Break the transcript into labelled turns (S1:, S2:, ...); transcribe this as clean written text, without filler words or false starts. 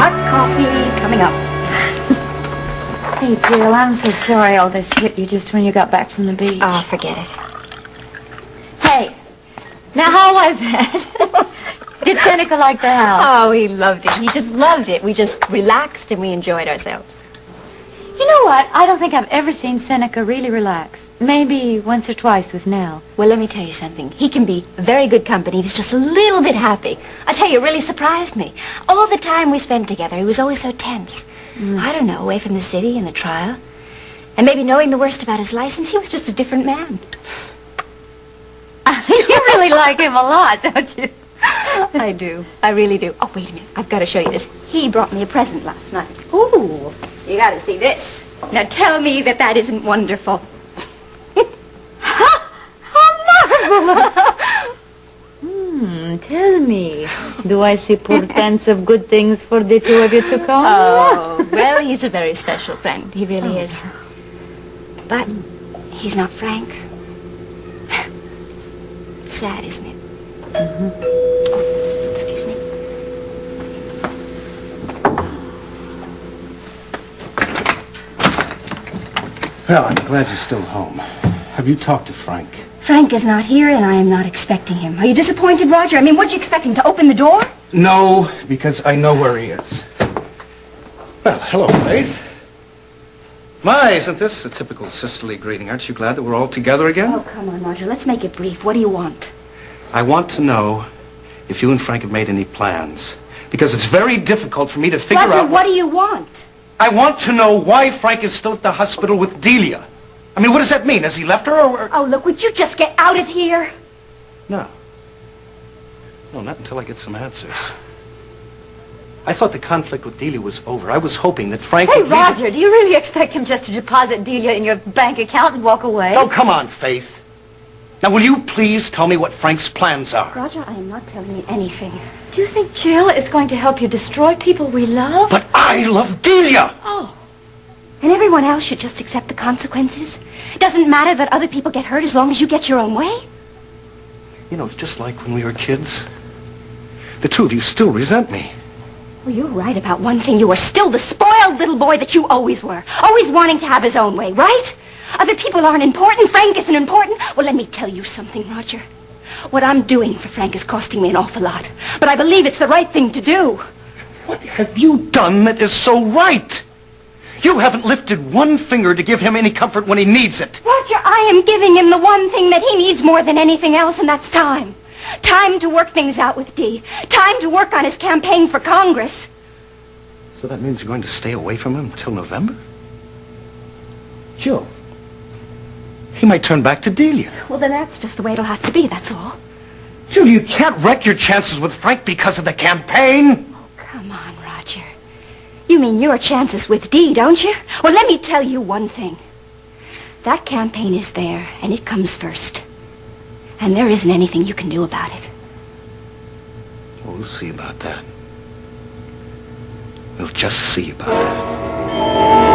S1: Hot coffee coming up.
S2: Hey, Jill, I'm so sorry all this hit you just when you got back from the beach.
S1: Oh, forget it.
S2: Hey, now how was that? Did Seneca like the house?
S1: Oh, he loved it. He just loved it. We just relaxed and we enjoyed ourselves.
S2: You know what? I don't think I've ever seen Seneca really relax. Maybe once or twice with Nell.
S1: Well, let me tell you something. He can be very good company. He's just a little bit happy. I tell you, it really surprised me. All the time we spent together, he was always so tense. I don't know, away from the city and the trial. And maybe knowing the worst about his license, he was just a different man.
S2: You really like him a lot, don't you?
S1: I do. I really do. Oh, wait a minute. I've got to show you this. He brought me a present last night.
S2: Ooh.
S1: You got to see this. Now tell me that that isn't wonderful.
S2: How marvelous! Tell me, do I see portents of good things for the two of you to come?
S1: Oh, well, he's a very special friend. He really is. But he's not Frank. It's sad, isn't it? Oh, excuse me.
S3: Well, I'm glad you're still home. Have you talked to Frank?
S1: Frank is not here, and I am not expecting him. Are you disappointed, Roger? I mean, what'd you expect him to open the door?
S3: No, because I know where he is. Well, hello, Faith. My, isn't this a typical sisterly greeting? Aren't you glad that we're all together again?
S1: Oh, come on, Roger. Let's make it brief. What do you want?
S3: I want to know if you and Frank have made any plans. Because it's very difficult for me to figure out...
S1: Roger, what do you want?
S3: I want to know why Frank is still at the hospital with Delia. I mean, what does that mean? Has he left her or...
S1: Oh, look, would you just get out of here?
S3: No. No, not until I get some answers. I thought the conflict with Delia was over. I was hoping that Frank
S2: Hey,
S3: would...
S2: Roger, do you really expect him just to deposit Delia in your bank account and walk away?
S3: Oh, come on, Faith. Now, will you please tell me what Frank's plans are?
S1: Roger, I am not telling you anything.
S2: Do you think Jill is going to help you destroy people we love?
S3: But I love Delia!
S1: Oh. And everyone else should just accept the consequences? It doesn't matter that other people get hurt as long as you get your own way?
S3: You know, it's just like when we were kids. The two of you still resent me.
S1: Well, you're right about one thing. You are still the spoiled little boy that you always were. Always wanting to have his own way, right? Other people aren't important. Frank isn't important. Well, let me tell you something, Roger. What I'm doing for Frank is costing me an awful lot. But I believe it's the right thing to do.
S3: What have you done that is so right? You haven't lifted one finger to give him any comfort when he needs it.
S1: Roger, I am giving him the one thing that he needs more than anything else, and that's time. Time to work things out with Dee. Time to work on his campaign for Congress.
S3: So that means you're going to stay away from him until November? Jill, he might turn back to Delia.
S1: Well, then that's just the way it'll have to be, that's all.
S3: Jill, you can't wreck your chances with Frank because of the campaign.
S1: Oh, come on, Roger. You mean your chances with Dee, don't you? Well, let me tell you one thing. That campaign is there, and it comes first. And there isn't anything you can do about it.
S3: We'll see about that. We'll just see about that.